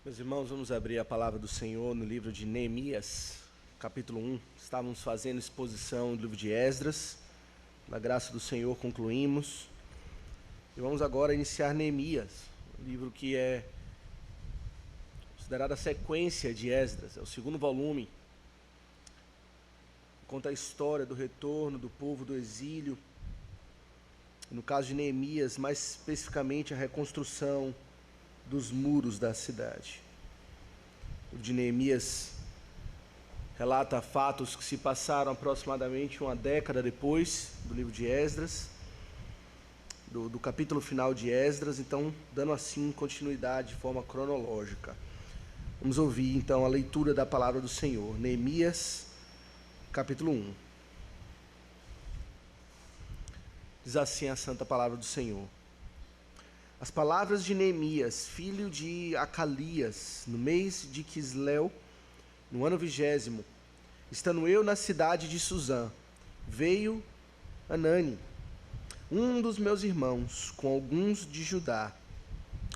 Meus irmãos, vamos abrir a palavra do Senhor no livro de Neemias, capítulo 1. Estávamos fazendo exposição do livro de Esdras. Na graça do Senhor concluímos. E vamos agora iniciar Neemias, um livro que é considerado a sequência de Esdras. É o segundo volume. Conta a história do retorno do povo do exílio. No caso de Neemias, mais especificamente a reconstrução dos muros da cidade. O livro de Neemias relata fatos que se passaram aproximadamente uma década depois do livro de Esdras, do capítulo final de Esdras, então dando assim continuidade de forma cronológica. Vamos ouvir então a leitura da palavra do Senhor. Neemias, capítulo 1. Diz assim a santa palavra do Senhor. As palavras de Neemias, filho de Acalias, no mês de Quisleu, no ano 20º, estando eu na cidade de Suzã, veio Anani, um dos meus irmãos, com alguns de Judá.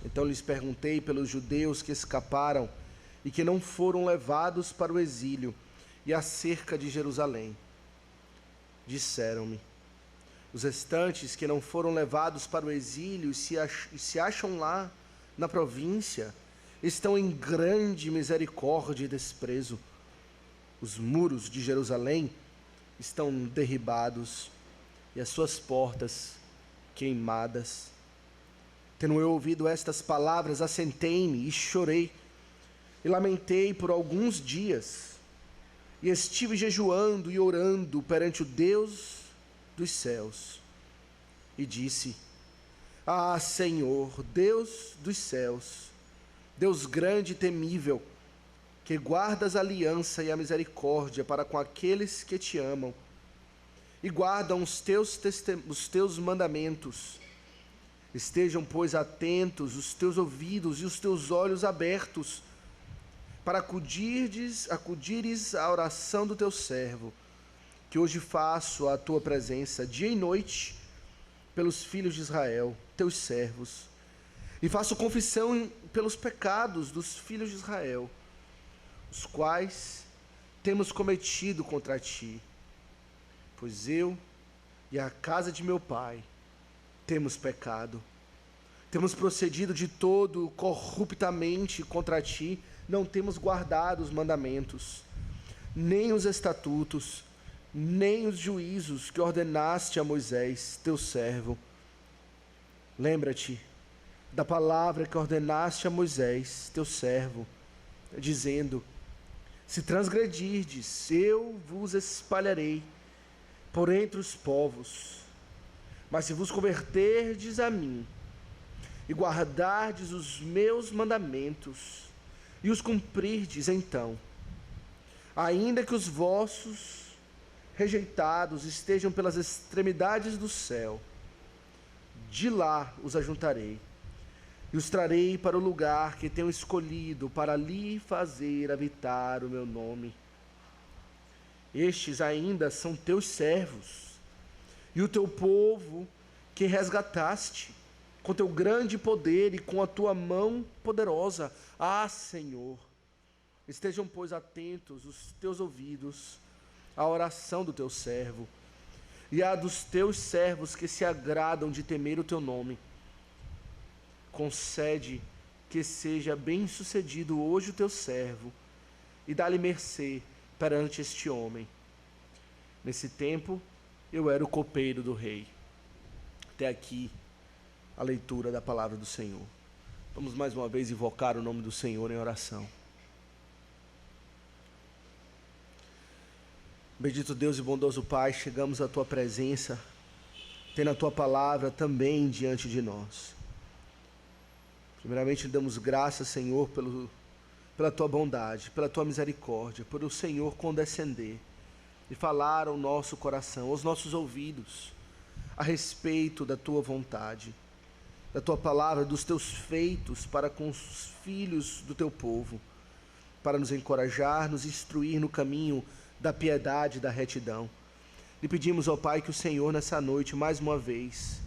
Então lhes perguntei pelos judeus que escaparam e que não foram levados para o exílio e acerca de Jerusalém. Disseram-me: os restantes que não foram levados para o exílio e se acham lá na província estão em grande misericórdia e desprezo. Os muros de Jerusalém estão derribados e as suas portas queimadas. Tendo eu ouvido estas palavras, assentei-me e chorei e lamentei por alguns dias e estive jejuando e orando perante o Deus dos céus, e disse: Ah, Senhor, Deus dos céus, Deus grande e temível, que guardas a aliança e a misericórdia para com aqueles que te amam e guardam os teus mandamentos. Estejam, pois, atentos os teus ouvidos e os teus olhos abertos, para acudires à oração do teu servo, que hoje faço à tua presença dia e noite pelos filhos de Israel, teus servos, e faço confissão pelos pecados dos filhos de Israel, os quais temos cometido contra ti, pois eu e a casa de meu pai temos pecado, temos procedido de todo corruptamente contra ti, não temos guardado os mandamentos, nem os estatutos, nem os juízos que ordenaste a Moisés, teu servo. Lembra-te da palavra que ordenaste a Moisés, teu servo, dizendo: se transgredirdes, eu vos espalharei por entre os povos. Mas se vos converterdes a mim e guardardes os meus mandamentos e os cumprirdes, então, ainda que os vossos rejeitados estejam pelas extremidades do céu, de lá os ajuntarei e os trarei para o lugar que tenho escolhido para ali fazer habitar o meu nome. Estes ainda são teus servos e o teu povo que resgataste com teu grande poder e com a tua mão poderosa. Ah, Senhor, estejam, pois, atentos os teus ouvidos à oração do teu servo e à dos teus servos que se agradam de temer o teu nome. Concede que seja bem sucedido hoje o teu servo e dá-lhe mercê perante este homem. Nesse tempo eu era o copeiro do rei. Até aqui a leitura da palavra do Senhor. Vamos mais uma vez invocar o nome do Senhor em oração. Bendito Deus e bondoso Pai, chegamos à Tua presença, tendo a Tua palavra também diante de nós. Primeiramente, damos graças, Senhor, pela Tua bondade, pela Tua misericórdia, por o Senhor condescender e falar ao nosso coração, aos nossos ouvidos, a respeito da Tua vontade, da Tua palavra, dos Teus feitos para com os filhos do Teu povo, para nos encorajar, nos instruir no caminho da piedade e da retidão. Lhe pedimos, ó Pai, que o Senhor nessa noite, mais uma vez,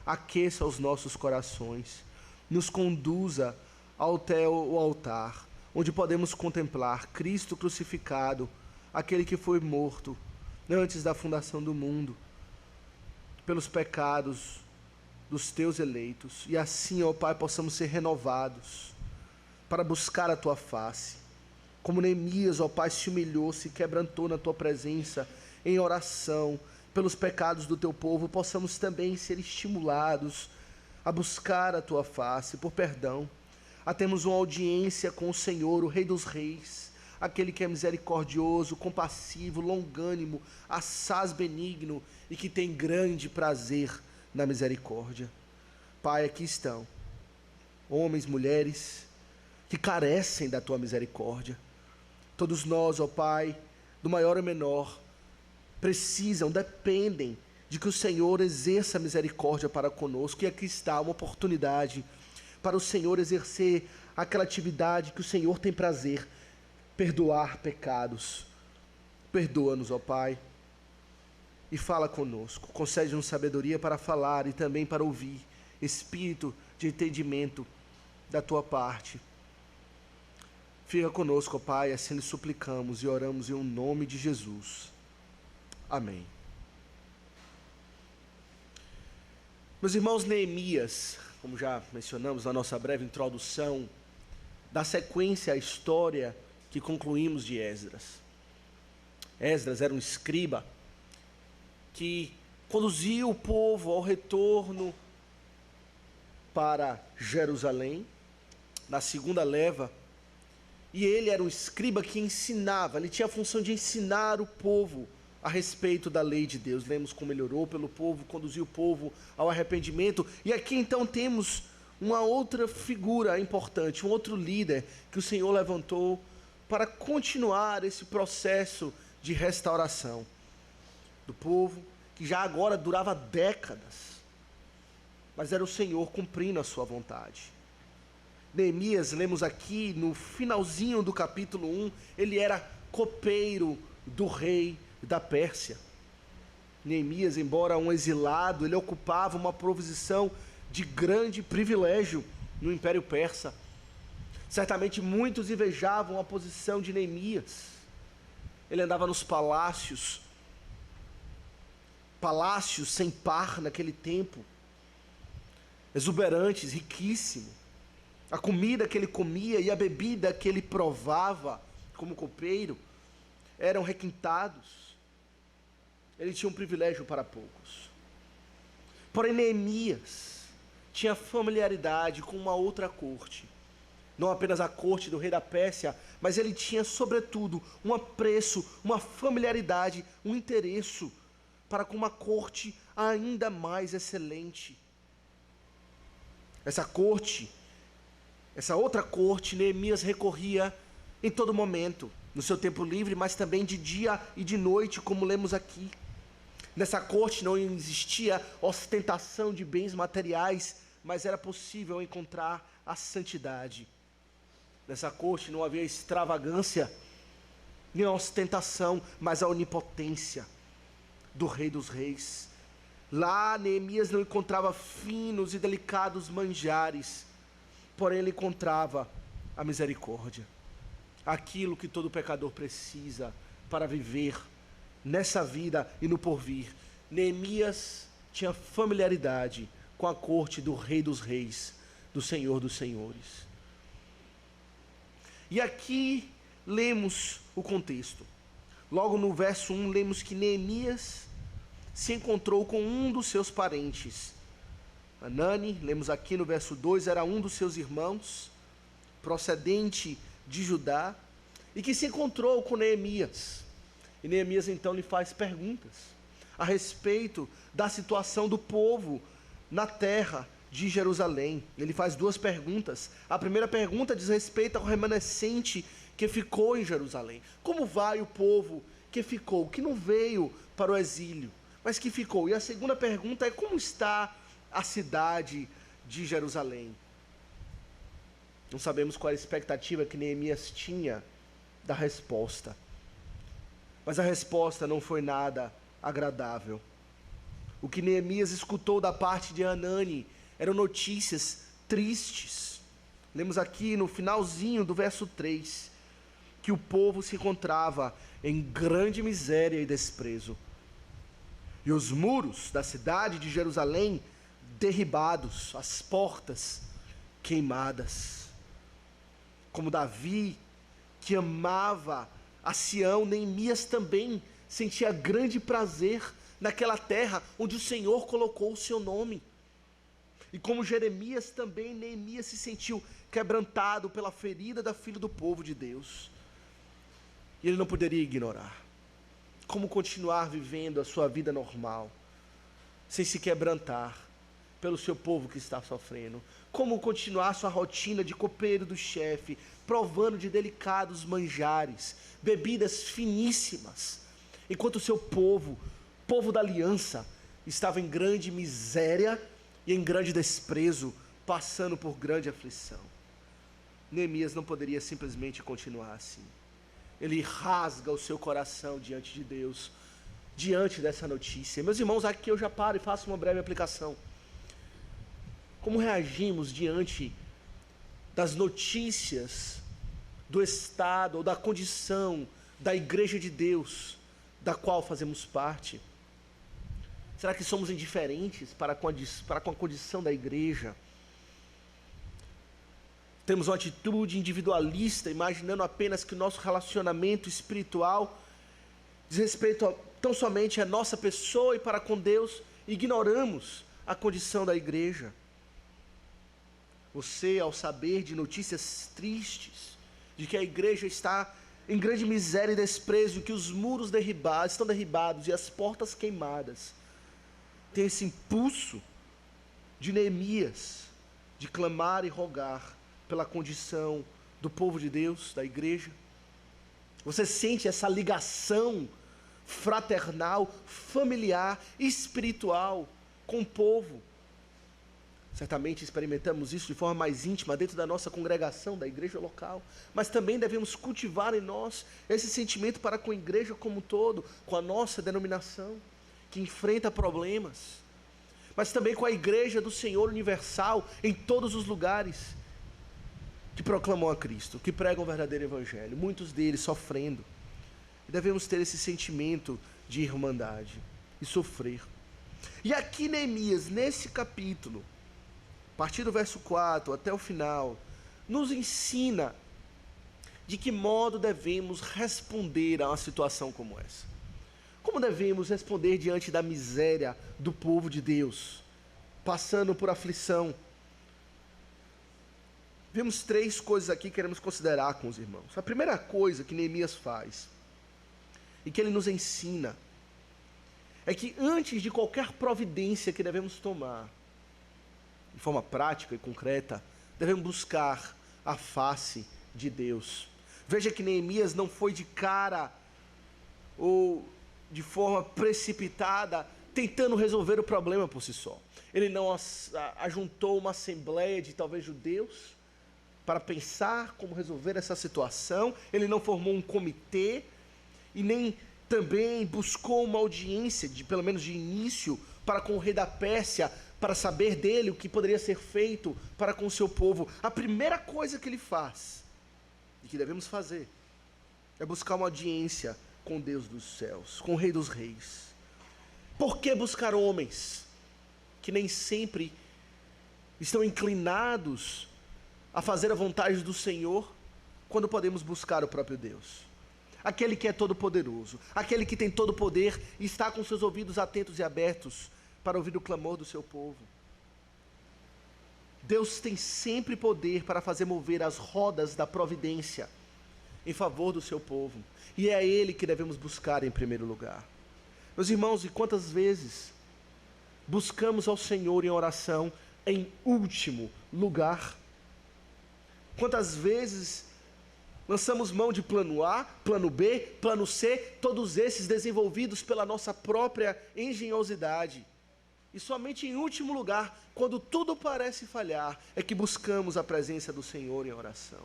aqueça os nossos corações, nos conduza até o altar, onde podemos contemplar Cristo crucificado, aquele que foi morto antes da fundação do mundo, pelos pecados dos teus eleitos, e assim, ó Pai, possamos ser renovados para buscar a tua face. Como Neemias, ó Pai, se humilhou, se quebrantou na tua presença em oração pelos pecados do teu povo, possamos também ser estimulados a buscar a tua face por perdão, a termos uma audiência com o Senhor, o Rei dos Reis, aquele que é misericordioso, compassivo, longânimo, assaz benigno e que tem grande prazer na misericórdia. Pai, aqui estão homens, mulheres que carecem da tua misericórdia. Todos nós, ó Pai, do maior ao menor, precisam, dependem de que o Senhor exerça misericórdia para conosco. E aqui está uma oportunidade para o Senhor exercer aquela atividade que o Senhor tem prazer, perdoar pecados. Perdoa-nos, ó Pai, e fala conosco. Concede-nos sabedoria para falar e também para ouvir, espírito de entendimento da tua parte. Fica conosco, ó Pai, assim lhe suplicamos e oramos em nome de Jesus. Amém. Meus irmãos, Neemias, como já mencionamos na nossa breve introdução, dá sequência à história que concluímos de Esdras. Esdras era um escriba que conduziu o povo ao retorno para Jerusalém, na segunda leva, e ele era um escriba que ensinava, ele tinha a função de ensinar o povo a respeito da lei de Deus. Lemos como ele orou pelo povo, conduziu o povo ao arrependimento. E aqui então temos uma outra figura importante, um outro líder que o Senhor levantou para continuar esse processo de restauração do povo, que já agora durava décadas, mas era o Senhor cumprindo a sua vontade. Neemias, lemos aqui no finalzinho do capítulo 1, ele era copeiro do rei da Pérsia. Neemias, embora um exilado, ele ocupava uma posição de grande privilégio no Império Persa. Certamente muitos invejavam a posição de Neemias. Ele andava nos palácios sem par naquele tempo, exuberantes, riquíssimo. A comida que ele comia e a bebida que ele provava como copeiro eram requintados. Ele tinha um privilégio para poucos. Porém, Neemias tinha familiaridade com uma outra corte. Não apenas a corte do rei da Pérsia, mas ele tinha, sobretudo, um apreço, uma familiaridade, um interesse para com uma corte ainda mais excelente. Essa outra corte, Neemias recorria em todo momento, no seu tempo livre, mas também de dia e de noite, como lemos aqui. Nessa corte não existia ostentação de bens materiais, mas era possível encontrar a santidade. Nessa corte não havia extravagância, nem ostentação, mas a onipotência do Rei dos Reis. Lá Neemias não encontrava finos e delicados manjares, porém ele encontrava a misericórdia, aquilo que todo pecador precisa para viver nessa vida e no porvir. Neemias tinha familiaridade com a corte do Rei dos Reis, do Senhor dos Senhores. E aqui lemos o contexto. Logo no verso 1, lemos que Neemias se encontrou com um dos seus parentes. Anani, lemos aqui no verso 2, era um dos seus irmãos, procedente de Judá, e que se encontrou com Neemias. E Neemias então lhe faz perguntas a respeito da situação do povo na terra de Jerusalém. Ele faz duas perguntas. A primeira pergunta diz respeito ao remanescente que ficou em Jerusalém. Como vai o povo que ficou, que não veio para o exílio, mas que ficou? E a segunda pergunta é: como está a cidade de Jerusalém? Não sabemos qual a expectativa que Neemias tinha da resposta, mas a resposta não foi nada agradável. O que Neemias escutou da parte de Anani eram notícias tristes. Lemos aqui no finalzinho do verso 3, que o povo se encontrava em grande miséria e desprezo. E os muros da cidade de Jerusalém derribados, as portas queimadas. Como Davi, que amava a Sião, Neemias também sentia grande prazer naquela terra onde o Senhor colocou o seu nome. E como Jeremias também, Neemias se sentiu quebrantado pela ferida da filha do povo de Deus. E ele não poderia ignorar. Como continuar vivendo a sua vida normal, sem se quebrantar pelo seu povo que está sofrendo? Como continuar sua rotina de copeiro do chefe, provando de delicados manjares, bebidas finíssimas, enquanto o seu povo, povo da aliança, estava em grande miséria e em grande desprezo, passando por grande aflição? Neemias não poderia simplesmente continuar assim. Ele rasga o seu coração diante de Deus, diante dessa notícia. Meus irmãos, aqui eu já paro e faço uma breve aplicação. Como reagimos diante das notícias do estado ou da condição da igreja de Deus, da qual fazemos parte? Será que somos indiferentes para com a condição da igreja? Temos uma atitude individualista, imaginando apenas que o nosso relacionamento espiritual diz respeito tão somente à nossa pessoa e para com Deus, ignoramos a condição da igreja. Você, ao saber de notícias tristes, de que a igreja está em grande miséria e desprezo, que os muros estão derribados e as portas queimadas, tem esse impulso de Neemias, de clamar e rogar pela condição do povo de Deus, da igreja? Você sente essa ligação fraternal, familiar, espiritual com o povo? Certamente experimentamos isso de forma mais íntima dentro da nossa congregação, da igreja local, mas também devemos cultivar em nós esse sentimento para com a igreja como um todo, com a nossa denominação, que enfrenta problemas, mas também com a igreja do Senhor universal em todos os lugares, que proclamam a Cristo, que pregam o verdadeiro evangelho, muitos deles sofrendo. E devemos ter esse sentimento de irmandade e sofrer. E aqui Neemias, nesse capítulo, a partir do verso 4 até o final, nos ensina de que modo devemos responder a uma situação como essa. Como devemos responder diante da miséria do povo de Deus, passando por aflição? Vemos 3 coisas aqui que queremos considerar com os irmãos. A primeira coisa que Neemias faz, e que ele nos ensina, é que antes de qualquer providência que devemos tomar, de forma prática e concreta, devemos buscar a face de Deus. Veja que Neemias não foi de cara ou de forma precipitada tentando resolver o problema por si só. Ele não ajuntou uma assembleia de talvez judeus para pensar como resolver essa situação. Ele não formou um comitê e nem também buscou uma audiência, pelo menos de início, para com o rei da Pérsia, para saber dele o que poderia ser feito para com o seu povo. A primeira coisa que ele faz, e que devemos fazer, é buscar uma audiência com Deus dos céus, com o Rei dos Reis. Por que buscar homens que nem sempre estão inclinados a fazer a vontade do Senhor, quando podemos buscar o próprio Deus? Aquele que é todo poderoso, aquele que tem todo o poder e está com seus ouvidos atentos e abertos para ouvir o clamor do seu povo. Deus tem sempre poder para fazer mover as rodas da providência em favor do seu povo, e é Ele que devemos buscar em primeiro lugar. Meus irmãos, e quantas vezes buscamos ao Senhor em oração em último lugar? Quantas vezes lançamos mão de plano A, plano B, plano C, todos esses desenvolvidos pela nossa própria engenhosidade. E somente em último lugar, quando tudo parece falhar, é que buscamos a presença do Senhor em oração.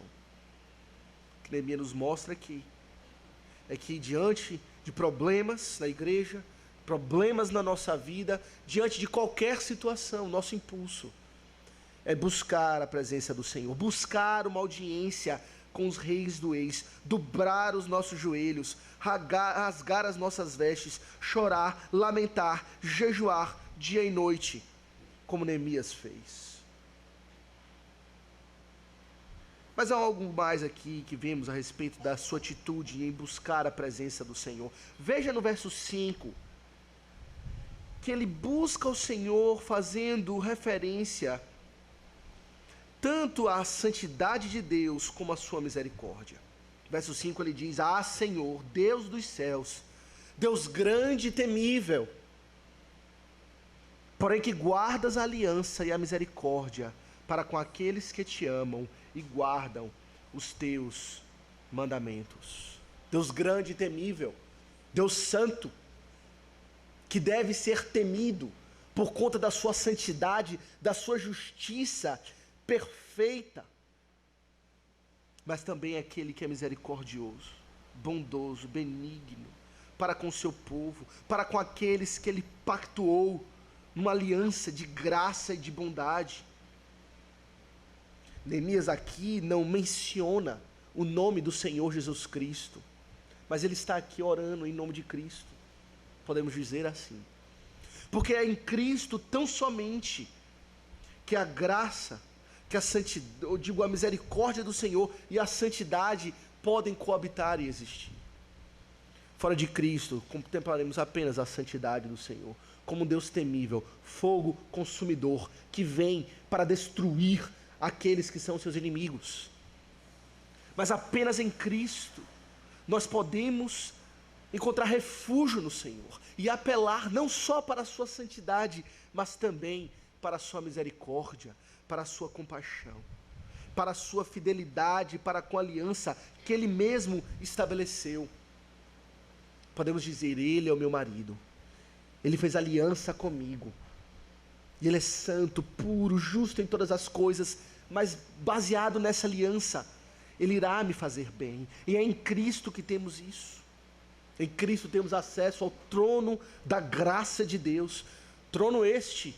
O que Neemias nos mostra aqui é que diante de problemas na igreja, problemas na nossa vida, diante de qualquer situação, nosso impulso é buscar a presença do Senhor, buscar uma audiência com os reis do ex, dobrar os nossos joelhos, rasgar as nossas vestes, chorar, lamentar, jejuar dia e noite, como Neemias fez. Mas há algo mais aqui que vemos a respeito da sua atitude em buscar a presença do Senhor. Veja no verso 5, que ele busca o Senhor fazendo referência tanto à santidade de Deus como à sua misericórdia. Verso 5 ele diz: Ah, Senhor, Deus dos céus, Deus grande e temível, porém que guardas a aliança e a misericórdia para com aqueles que te amam e guardam os teus mandamentos. Deus grande e temível, Deus santo, que deve ser temido por conta da sua santidade, da sua justiça perfeita, mas também aquele que é misericordioso, bondoso, benigno, para com o seu povo, para com aqueles que ele pactuou numa aliança de graça e de bondade. Neemias aqui não menciona o nome do Senhor Jesus Cristo, mas ele está aqui orando em nome de Cristo, podemos dizer assim, porque é em Cristo tão somente que a graça, que a santidade, eu digo a misericórdia do Senhor e a santidade podem coabitar e existir. Fora de Cristo, contemplaremos apenas a santidade do Senhor, como um Deus temível, fogo consumidor, que vem para destruir aqueles que são seus inimigos. Mas apenas em Cristo nós podemos encontrar refúgio no Senhor e apelar não só para a sua santidade, mas também para a sua misericórdia, para a sua compaixão, para a sua fidelidade, para com a aliança que Ele mesmo estabeleceu. Podemos dizer: Ele é o meu marido, Ele fez aliança comigo, e Ele é santo, puro, justo em todas as coisas, mas baseado nessa aliança, Ele irá me fazer bem, e é em Cristo que temos isso. Em Cristo temos acesso ao trono da graça de Deus, trono este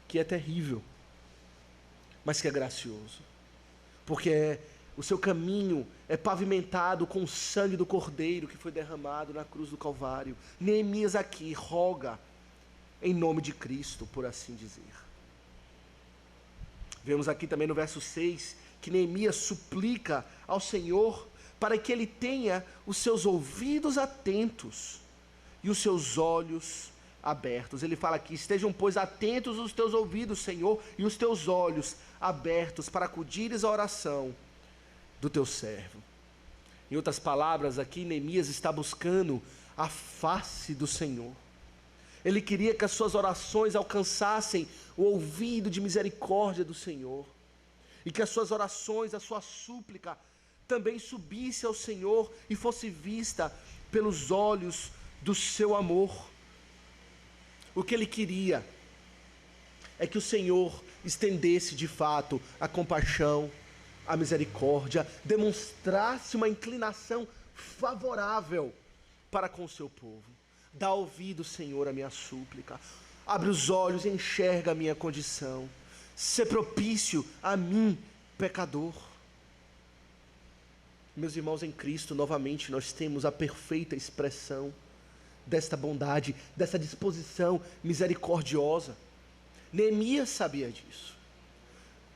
que é terrível, mas que é gracioso, porque o seu caminho é pavimentado com o sangue do Cordeiro que foi derramado na cruz do Calvário. Neemias aqui roga em nome de Cristo, por assim dizer. Vemos aqui também no verso 6, que Neemias suplica ao Senhor para que Ele tenha os seus ouvidos atentos e os seus olhos abertos. Ele fala aqui: estejam, pois, atentos os teus ouvidos, Senhor, e os teus olhos abertos para acudires à oração do teu servo. Em outras palavras, aqui Neemias está buscando a face do Senhor. Ele queria que as suas orações alcançassem o ouvido de misericórdia do Senhor, e que as suas orações, a sua súplica também subisse ao Senhor e fosse vista pelos olhos do seu amor. O que ele queria é que o Senhor estendesse de fato a compaixão, a misericórdia, demonstrasse uma inclinação favorável para com o seu povo. Dá ouvido, Senhor, à minha súplica, abre os olhos e enxerga a minha condição, sê propício a mim, pecador. Meus irmãos, em Cristo, novamente, nós temos a perfeita expressão desta bondade, dessa disposição misericordiosa. Neemias sabia disso.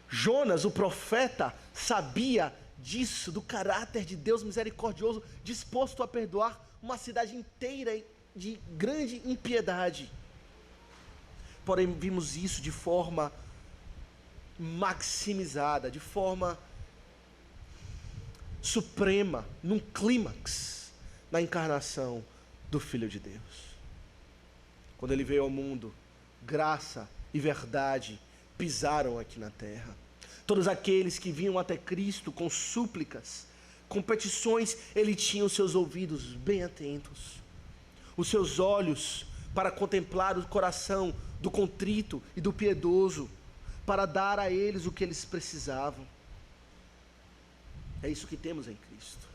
Jonas, o profeta, sabia disso, do caráter de Deus misericordioso, disposto a perdoar uma cidade inteira de grande impiedade. Porém, vimos isso de forma maximizada, de forma suprema, num clímax, na encarnação do Filho de Deus. Quando ele veio ao mundo, graça e verdade pisaram aqui na terra. Todos aqueles que vinham até Cristo com súplicas, com petições, ele tinha os seus ouvidos bem atentos, os seus olhos para contemplar o coração do contrito e do piedoso, para dar a eles o que eles precisavam. É isso que temos em Cristo.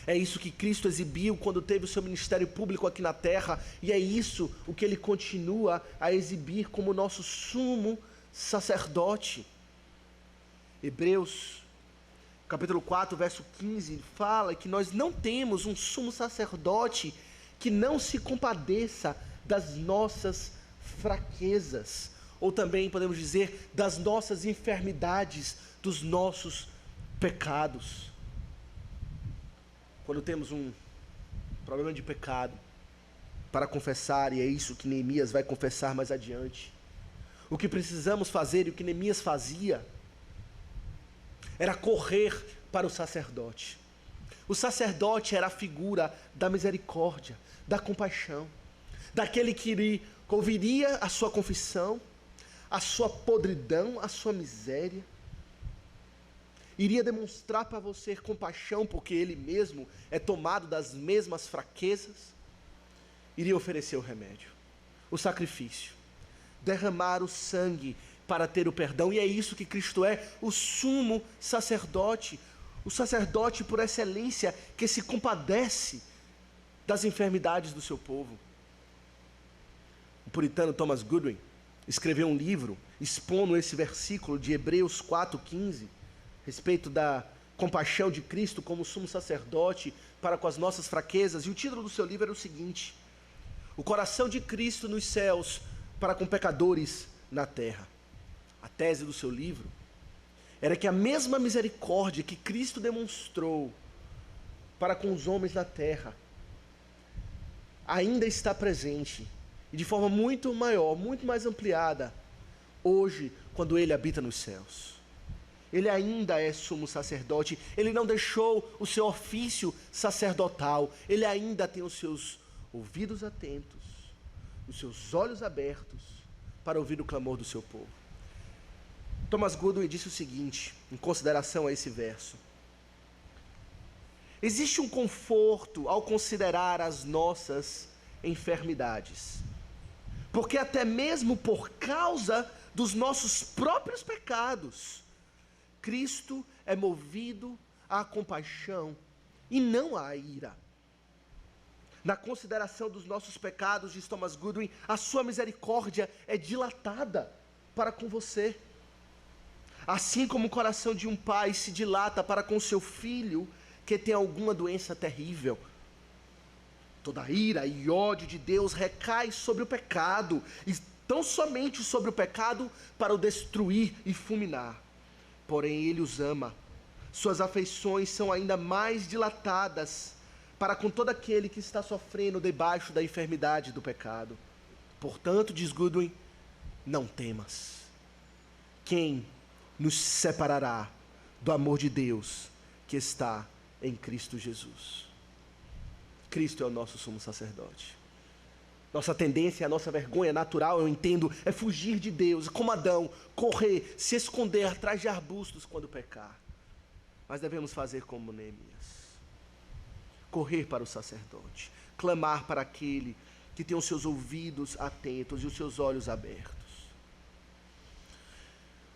É isso que Cristo exibiu quando teve o seu ministério público aqui na terra, e é isso o que Ele continua a exibir como nosso sumo sacerdote. Hebreus, capítulo 4, verso 15, fala que nós não temos um sumo sacerdote que não se compadeça das nossas fraquezas, ou também podemos dizer, das nossas enfermidades, dos nossos pecados. Quando temos um problema de pecado para confessar, e é isso que Neemias vai confessar mais adiante, o que precisamos fazer, e o que Neemias fazia, era correr para o sacerdote. O sacerdote era a figura da misericórdia, da compaixão, daquele que ouviria a sua confissão, a sua podridão, a sua miséria, iria demonstrar para você compaixão, porque ele mesmo é tomado das mesmas fraquezas, iria oferecer o remédio, o sacrifício, derramar o sangue para ter o perdão. E é isso que Cristo é, o sumo sacerdote, o sacerdote por excelência, que se compadece das enfermidades do seu povo. O puritano Thomas Goodwin escreveu um livro expondo esse versículo de Hebreus 4,15, a respeito da compaixão de Cristo como sumo sacerdote para com as nossas fraquezas, e o título do seu livro era o seguinte: o coração de Cristo nos céus para com pecadores na terra. A tese do seu livro era que a mesma misericórdia que Cristo demonstrou para com os homens na terra ainda está presente, e de forma muito maior, muito mais ampliada, hoje, quando Ele habita nos céus. Ele ainda é sumo sacerdote, Ele não deixou o seu ofício sacerdotal, Ele ainda tem os seus ouvidos atentos, os seus olhos abertos, para ouvir o clamor do seu povo. Thomas Goodwin disse o seguinte, em consideração a esse verso: existe um conforto ao considerar as nossas enfermidades, porque até mesmo por causa dos nossos próprios pecados, Cristo é movido à compaixão e não à ira. Na consideração dos nossos pecados, diz Thomas Goodwin, a sua misericórdia é dilatada para com você. Assim como o coração de um pai se dilata para com seu filho que tem alguma doença terrível. Toda a ira e ódio de Deus recai sobre o pecado, e tão somente sobre o pecado para o destruir e fulminar. Porém Ele os ama, suas afeições são ainda mais dilatadas para com todo aquele que está sofrendo debaixo da enfermidade do pecado. Portanto, diz Goodwin, não temas. Quem nos separará do amor de Deus que está em Cristo Jesus? Cristo é o nosso sumo sacerdote. Nossa tendência, a nossa vergonha natural, eu entendo, é fugir de Deus, como Adão, correr, se esconder atrás de arbustos quando pecar. Mas devemos fazer como Neemias, correr para o sacerdote, clamar para aquele que tem os seus ouvidos atentos e os seus olhos abertos.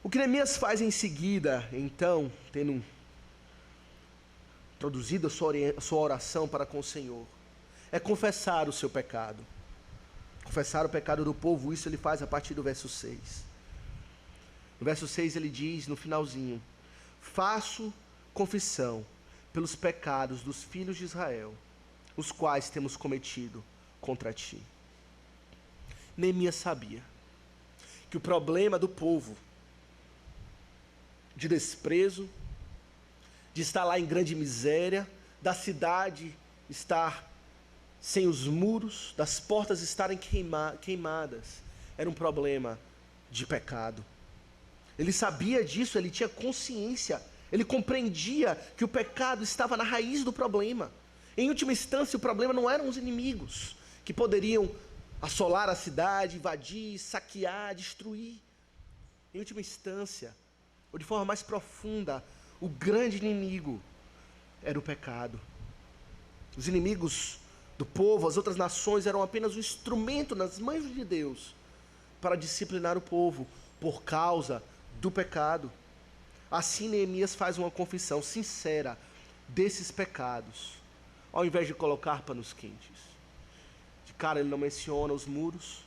O que Neemias faz em seguida, então, tendo introduzido a sua oração para com o Senhor, é confessar o seu pecado. Confessar o pecado do povo, isso ele faz a partir do verso 6. No verso 6 ele diz, no finalzinho: faço confissão pelos pecados dos filhos de Israel, os quais temos cometido contra ti. Neemias sabia que o problema do povo, de desprezo, de estar lá em grande miséria, da cidade estar sem os muros, das portas estarem queimadas, era um problema de pecado. Ele sabia disso, ele tinha consciência, ele compreendia que o pecado estava na raiz do problema. Em última instância, o problema não eram os inimigos, que poderiam assolar a cidade, invadir, saquear, destruir. Em última instância, ou de forma mais profunda, o grande inimigo era o pecado. Os inimigos do povo, as outras nações, eram apenas um instrumento nas mãos de Deus para disciplinar o povo por causa do pecado. Assim Neemias faz uma confissão sincera desses pecados, ao invés de colocar panos quentes. De cara ele não menciona os muros,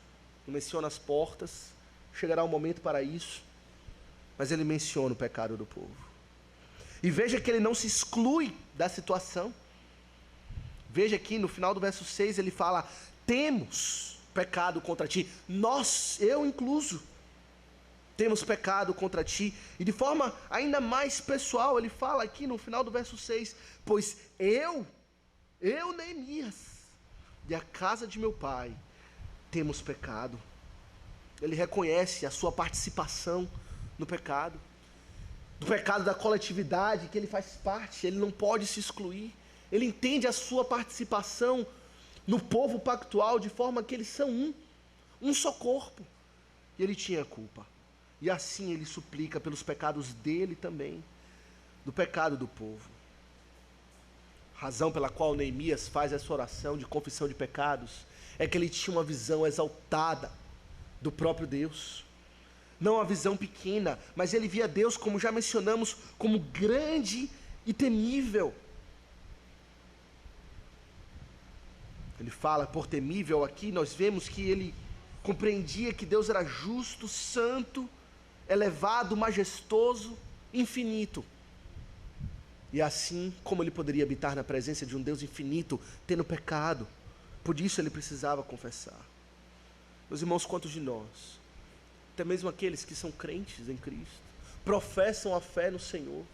não menciona as portas, chegará um momento para isso. mas ele menciona o pecado do povo. E veja que ele não se exclui da situação. Veja aqui no final do verso 6, ele fala: temos pecado contra ti. Nós, eu incluso, temos pecado contra ti. E de forma ainda mais pessoal, ele fala aqui no final do verso 6: pois eu, Neemias, e a casa de meu pai, temos pecado. Ele reconhece a sua participação no pecado, do pecado da coletividade, que ele faz parte, ele não pode se excluir. Ele entende a sua participação no povo pactual, de forma que eles são um só corpo. E ele tinha culpa. E assim ele suplica pelos pecados dele também, do pecado do povo. Razão pela qual Neemias faz essa oração de confissão de pecados é que ele tinha uma visão exaltada do próprio Deus. Não uma visão pequena, mas ele via Deus, como já mencionamos, como grande e temível. Ele fala por temível aqui, nós vemos que ele compreendia que Deus era justo, santo, elevado, majestoso, infinito. E assim como ele poderia habitar na presença de um Deus infinito, tendo pecado, por isso ele precisava confessar. Meus irmãos, quantos de nós, até mesmo aqueles que são crentes em Cristo, professam a fé no Senhor,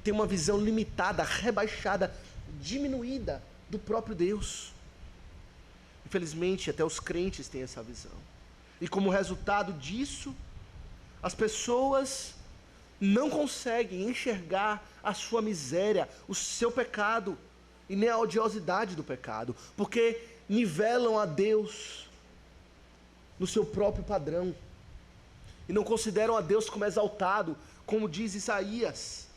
têm uma visão limitada, rebaixada, diminuída do próprio Deus. Infelizmente, até os crentes têm essa visão. E como resultado disso, as pessoas não conseguem enxergar a sua miséria, o seu pecado, e nem a odiosidade do pecado, porque nivelam a Deus no seu próprio padrão, e não consideram a Deus como exaltado, como diz Isaías,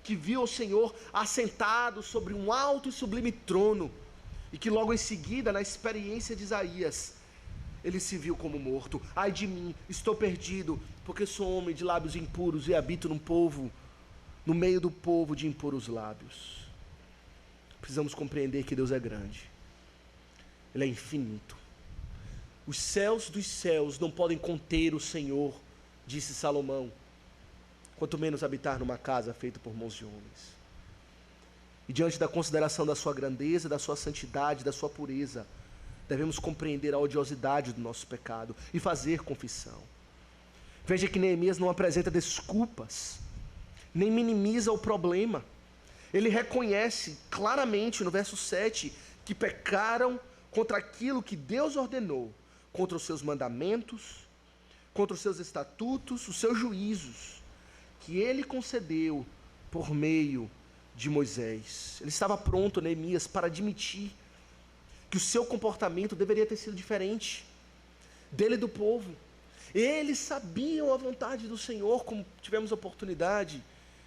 que viu o Senhor assentado sobre um alto e sublime trono, e que logo em seguida, na experiência de Isaías, ele se viu como morto. Ai de mim, estou perdido, porque sou homem de lábios impuros e habito no meio do povo de impuros lábios. Precisamos compreender que Deus é grande, Ele é infinito. Os céus dos céus não podem conter o Senhor, disse Salomão, quanto menos habitar numa casa feita por mãos de homens. E diante da consideração da sua grandeza, da sua santidade, da sua pureza, devemos compreender a odiosidade do nosso pecado e fazer confissão. Veja que Neemias não apresenta desculpas, nem minimiza o problema. Ele reconhece claramente no verso 7 que pecaram contra aquilo que Deus ordenou, contra os seus mandamentos, contra os seus estatutos, os seus juízos, que ele concedeu por meio de Moisés. Ele estava pronto, Neemias, para admitir que o seu comportamento deveria ter sido diferente dele e do povo. Eles sabiam a vontade do Senhor, como tivemos a oportunidade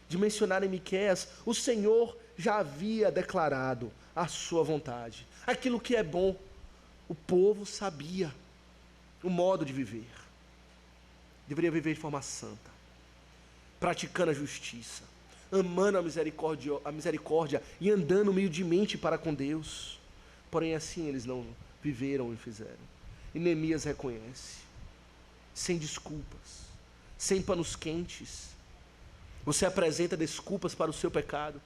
de mencionar em Miqueias. O Senhor já havia declarado a sua vontade, aquilo que é bom. O povo sabia o modo de viver. Deveria viver de forma santa, praticando a justiça, amando a misericórdia e andando humildemente para com Deus. Porém assim eles não viveram e fizeram. E Neemias reconhece, sem desculpas, sem panos quentes. Você apresenta desculpas para o seu pecado,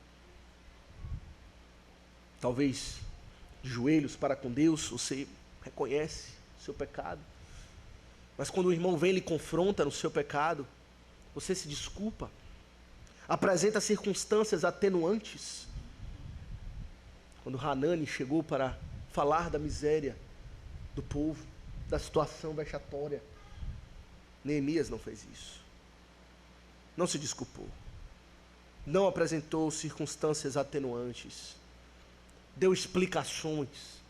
talvez de joelhos para com Deus, você reconhece o seu pecado, mas quando o irmão vem e lhe confronta no seu pecado, você se desculpa, apresenta circunstâncias atenuantes. Quando Hanani chegou para falar da miséria do povo, da situação vexatória, Neemias não fez isso. Não se desculpou, não apresentou circunstâncias atenuantes, deu explicações,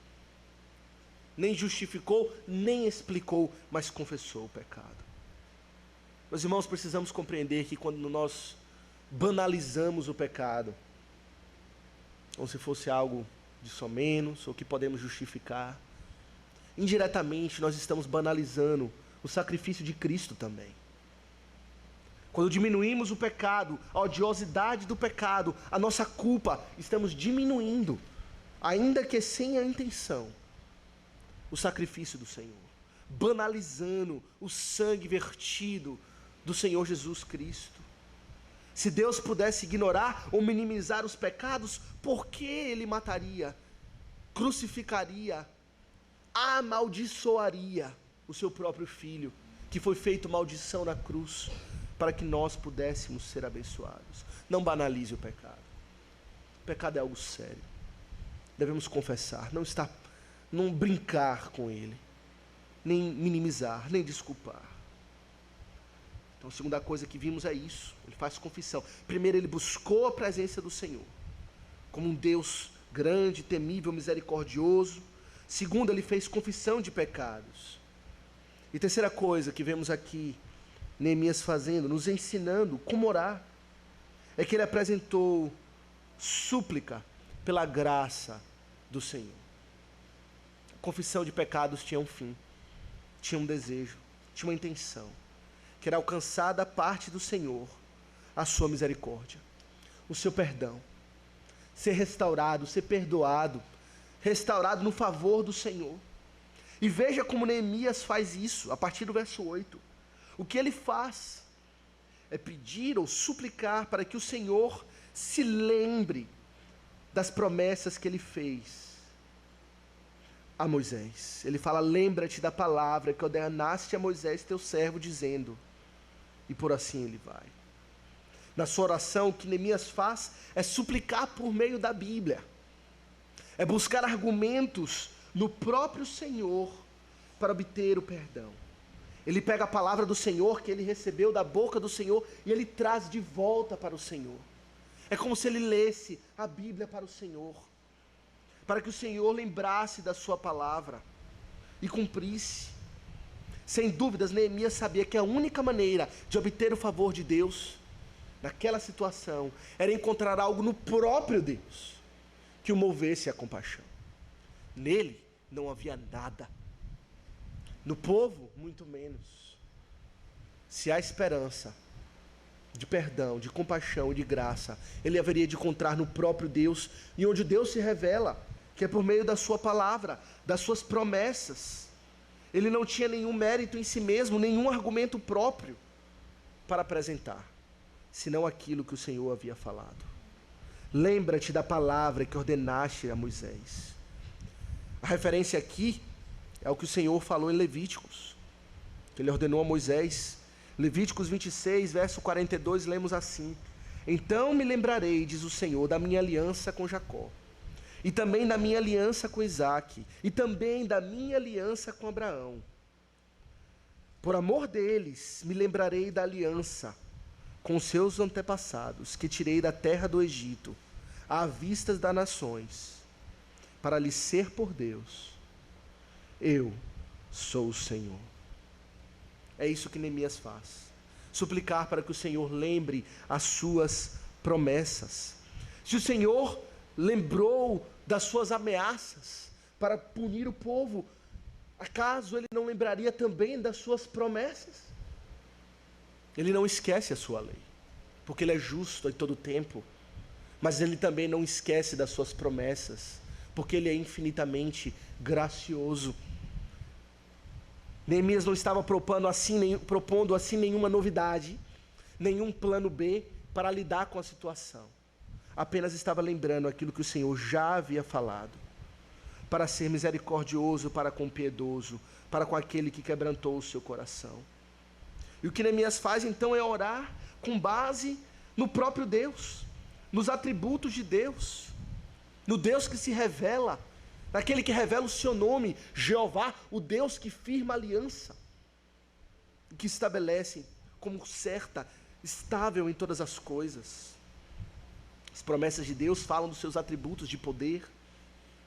nem justificou, nem explicou, mas confessou o pecado. Meus irmãos, precisamos compreender que quando nós banalizamos o pecado, como se fosse algo de somenos, ou que podemos justificar, indiretamente nós estamos banalizando o sacrifício de Cristo também. Quando diminuímos o pecado, a odiosidade do pecado, a nossa culpa, estamos diminuindo, ainda que sem a intenção, o sacrifício do Senhor, banalizando o sangue vertido do Senhor Jesus Cristo. Se Deus pudesse ignorar ou minimizar os pecados, por que ele mataria, crucificaria, amaldiçoaria o seu próprio filho, que foi feito maldição na cruz, para que nós pudéssemos ser abençoados? Não banalize o pecado. O pecado é algo sério. Devemos confessar, não brincar com ele, nem minimizar, nem desculpar. Então a segunda coisa que vimos é isso, ele faz confissão. Primeiro, ele buscou a presença do Senhor, como um Deus grande, temível, misericordioso. Segundo, ele fez confissão de pecados. E terceira coisa que vemos aqui, Neemias fazendo, nos ensinando como orar, é que ele apresentou súplica pela graça do Senhor. A confissão de pecados tinha um fim, tinha um desejo, tinha uma intenção, que era alcançar da parte do Senhor a sua misericórdia, o seu perdão, ser restaurado, ser perdoado, restaurado no favor do Senhor. E veja como Neemias faz isso, a partir do verso 8. O que ele faz é pedir ou suplicar para que o Senhor se lembre das promessas que ele fez a Moisés. Ele fala: lembra-te da palavra que ordenaste a Moisés teu servo, dizendo... E por assim ele vai. Na sua oração, o que Neemias faz é suplicar por meio da Bíblia, é buscar argumentos no próprio Senhor para obter o perdão. Ele pega a palavra do Senhor que ele recebeu da boca do Senhor e ele traz de volta para o Senhor. É como se ele lesse a Bíblia para o Senhor, para que o Senhor lembrasse da sua palavra e cumprisse. Sem dúvidas, Neemias sabia que a única maneira de obter o favor de Deus naquela situação era encontrar algo no próprio Deus que o movesse à compaixão. Nele não havia nada, no povo muito menos. Se há esperança de perdão, de compaixão e de graça, ele haveria de encontrar no próprio Deus, e onde Deus se revela, que é por meio da sua palavra, das suas promessas. Ele não tinha nenhum mérito em si mesmo, nenhum argumento próprio para apresentar, senão aquilo que o Senhor havia falado. Lembra-te da palavra que ordenaste a Moisés. A referência aqui é o que o Senhor falou em Levíticos, que ele ordenou a Moisés. Levíticos 26, verso 42, lemos assim: então me lembrarei, diz o Senhor, da minha aliança com Jacó, e também da minha aliança com Isaque, e também da minha aliança com Abraão. Por amor deles, me lembrarei da aliança com seus antepassados, que tirei da terra do Egito, à vista das nações, para lhes ser por Deus. Eu sou o Senhor. É isso que Neemias faz. Suplicar para que o Senhor lembre as suas promessas. Se o Senhor lembrou das suas ameaças para punir o povo, acaso ele não lembraria também das suas promessas? Ele não esquece a sua lei, porque ele é justo em todo tempo, mas ele também não esquece das suas promessas, porque ele é infinitamente gracioso. Neemias não estava propondo assim nenhuma novidade, nenhum plano B para lidar com a situação. Apenas estava lembrando aquilo que o Senhor já havia falado, para ser misericordioso para com o piedoso, para com aquele que quebrantou o seu coração. E o que Neemias faz então é orar com base no próprio Deus, nos atributos de Deus, no Deus que se revela, naquele que revela o seu nome, Jeová, o Deus que firma aliança, que estabelece como certa, estável em todas as coisas. As promessas de Deus falam dos seus atributos de poder,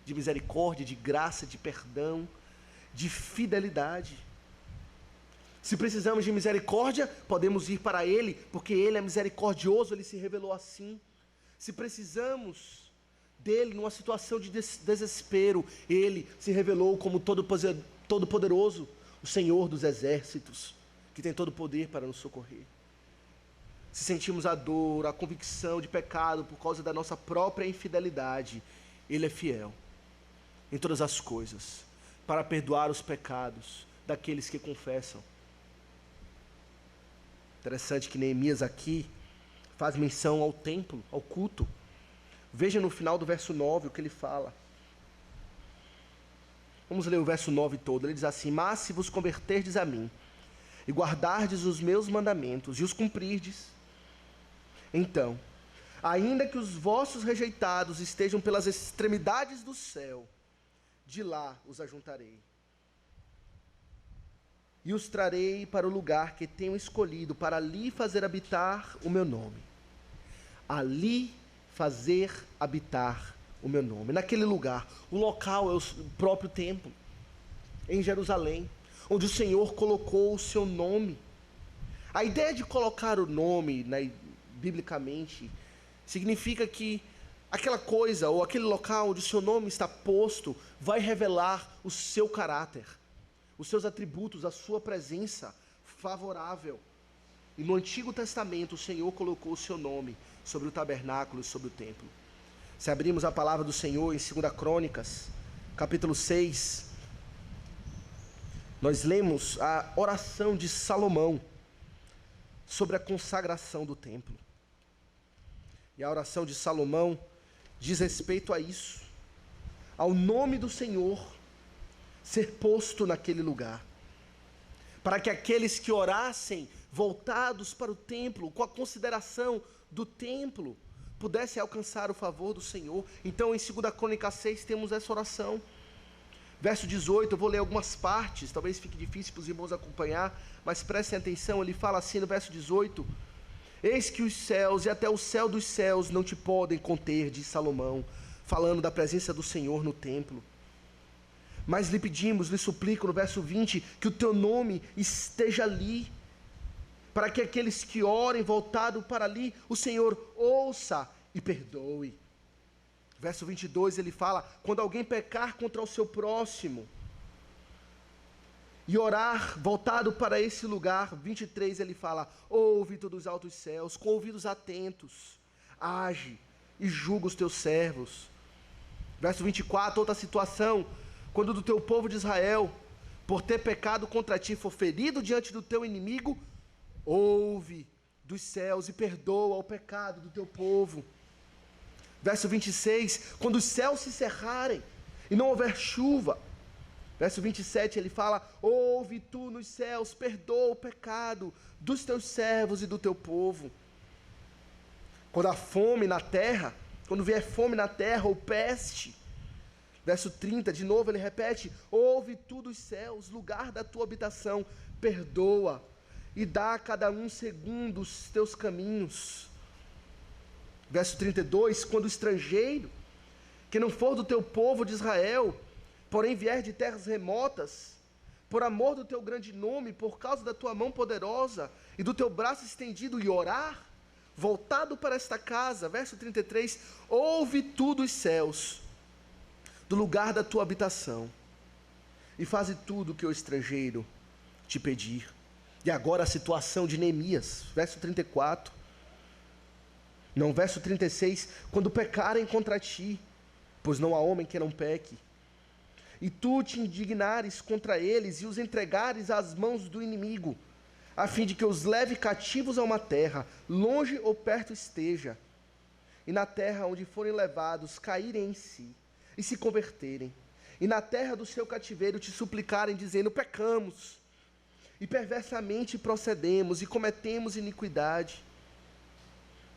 de misericórdia, de graça, de perdão, de fidelidade. Se precisamos de misericórdia, podemos ir para Ele, porque Ele é misericordioso, Ele se revelou assim. Se precisamos dele numa situação de desespero, Ele se revelou como todo-poderoso, o Senhor dos exércitos, que tem todo o poder para nos socorrer. Se sentimos a dor, a convicção de pecado por causa da nossa própria infidelidade, Ele é fiel em todas as coisas, para perdoar os pecados daqueles que confessam. Interessante que Neemias aqui faz menção ao templo, ao culto. Veja no final do verso 9 o que ele fala. Vamos ler o verso 9 todo. Ele diz assim: mas se vos converterdes a mim, e guardardes os meus mandamentos, e os cumprirdes, então, ainda que os vossos rejeitados estejam pelas extremidades do céu, de lá os ajuntarei. E os trarei para o lugar que tenho escolhido, para ali fazer habitar o meu nome. Ali fazer habitar o meu nome. Naquele lugar, o local é o próprio templo, em Jerusalém, onde o Senhor colocou o seu nome. A ideia de colocar o nome, biblicamente, significa que aquela coisa ou aquele local onde o seu nome está posto vai revelar o seu caráter, os seus atributos, a sua presença favorável. E no Antigo Testamento o Senhor colocou o seu nome sobre o tabernáculo e sobre o templo. Se abrimos a palavra do Senhor em 2 Crônicas, capítulo 6, nós lemos a oração de Salomão sobre a consagração do templo. E a oração de Salomão diz respeito a isso, ao nome do Senhor ser posto naquele lugar, para que aqueles que orassem voltados para o templo, com a consideração do templo, pudessem alcançar o favor do Senhor. Então em 2 Crônicas 6 temos essa oração. Verso 18, eu vou ler algumas partes, talvez fique difícil para os irmãos acompanhar, mas prestem atenção, ele fala assim no verso 18: eis que os céus e até o céu dos céus não te podem conter, diz Salomão, falando da presença do Senhor no templo. Mas lhe pedimos, lhe suplico no verso 20, que o teu nome esteja ali, para que aqueles que orem voltado para ali, o Senhor ouça e perdoe. Verso 22 ele fala: quando alguém pecar contra o seu próximo e orar voltado para esse lugar, 23 ele fala: ouve tu dos altos céus, com ouvidos atentos, age e julga os teus servos. Verso 24, outra situação: quando do teu povo de Israel, por ter pecado contra ti, for ferido diante do teu inimigo, ouve dos céus e perdoa o pecado do teu povo. Verso 26, quando os céus se cerrarem e não houver chuva. Verso 27 ele fala: ouve tu nos céus, perdoa o pecado dos teus servos e do teu povo. Quando há fome na terra, quando vier fome na terra ou peste. Verso 30, de novo ele repete: ouve tu dos céus, lugar da tua habitação, perdoa e dá a cada um segundo os teus caminhos. Verso 32, quando o estrangeiro, que não for do teu povo de Israel, porém vier de terras remotas, por amor do teu grande nome, por causa da tua mão poderosa e do teu braço estendido, e orar, voltado para esta casa, verso 33, ouve tu dos céus, do lugar da tua habitação, e faze tudo o que o estrangeiro te pedir. E agora a situação de Neemias, verso 34, não, verso 36, quando pecarem contra ti, pois não há homem que não peque, e tu te indignares contra eles e os entregares às mãos do inimigo, a fim de que os leve cativos a uma terra, longe ou perto esteja, e na terra onde forem levados, caírem em si, e se converterem, e na terra do seu cativeiro te suplicarem, dizendo: pecamos, e perversamente procedemos, e cometemos iniquidade.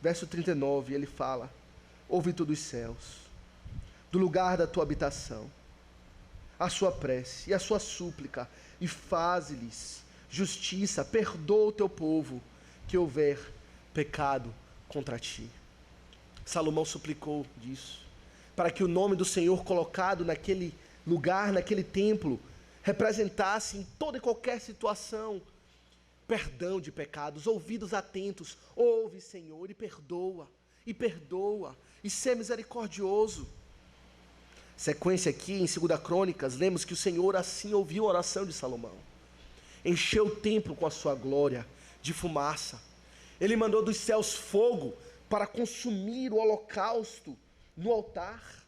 Verso 39, ele fala: ouve tu dos céus, do lugar da tua habitação, a sua prece e a sua súplica, e faze-lhes justiça, perdoa o teu povo, que houver pecado contra ti. Salomão suplicou disso, para que o nome do Senhor colocado naquele lugar, naquele templo, representasse em toda e qualquer situação perdão de pecados, ouvidos atentos. Ouve, Senhor, e perdoa, e ser misericordioso. Sequência aqui em 2 Crônicas, lemos que o Senhor assim ouviu a oração de Salomão, encheu o templo com a sua glória de fumaça, ele mandou dos céus fogo para consumir o holocausto no altar,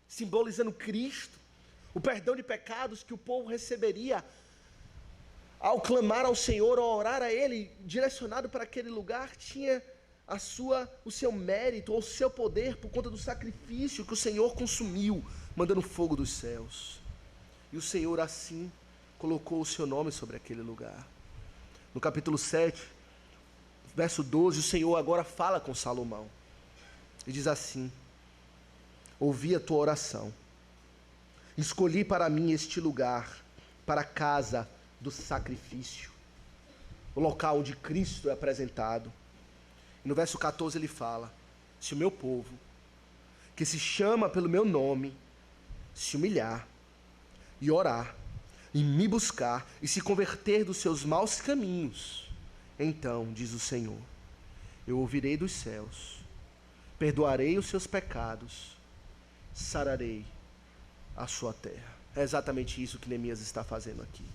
simbolizando Cristo, o perdão de pecados que o povo receberia ao clamar ao Senhor, ao orar a Ele, direcionado para aquele lugar, tinha o seu mérito ou o seu poder por conta do sacrifício que o Senhor consumiu, mandando fogo dos céus. E o Senhor assim colocou o seu nome sobre aquele lugar. No capítulo 7, verso 12, o Senhor agora fala com Salomão. E diz assim: ouvi a tua oração, escolhi para mim este lugar, para a casa do sacrifício, o local onde Cristo é apresentado. E no verso 14 ele fala: se o meu povo, que se chama pelo meu nome, se humilhar e orar, e me buscar, e se converter dos seus maus caminhos, então, diz o Senhor, eu ouvirei dos céus, perdoarei os seus pecados, sararei a sua terra. É exatamente isso que Neemias está fazendo aqui.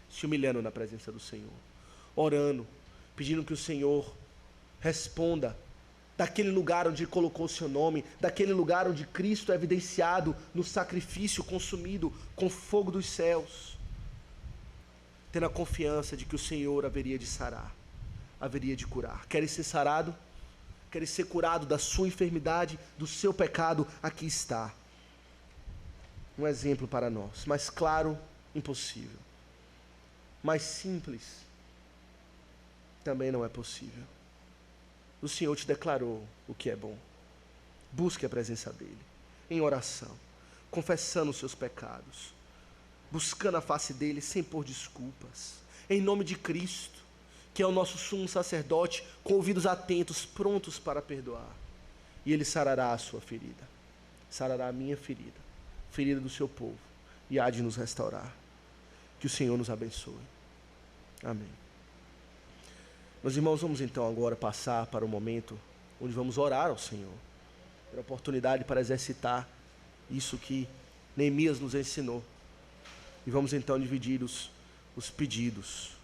Se humilhando na presença do Senhor, orando, pedindo que o Senhor responda daquele lugar onde Ele colocou o seu nome, daquele lugar onde Cristo é evidenciado no sacrifício consumido com fogo dos céus, tendo a confiança de que o Senhor haveria de sarar, haveria de curar. Queres ser sarado? Queres ser curado da sua enfermidade, do seu pecado? Aqui está um exemplo para nós. Mais claro, impossível. Mais simples, também não é possível. O Senhor te declarou o que é bom. Busque a presença dEle, em oração, confessando os seus pecados, buscando a face dEle sem pôr desculpas, em nome de Cristo, que é o nosso sumo sacerdote, com ouvidos atentos, prontos para perdoar. E Ele sarará a sua ferida, sarará a minha ferida, ferida do seu povo, e há de nos restaurar. Que o Senhor nos abençoe. Amém. Meus irmãos, vamos então agora passar para o momento onde vamos orar ao Senhor, ter a oportunidade para exercitar isso que Neemias nos ensinou. E vamos então dividir os pedidos.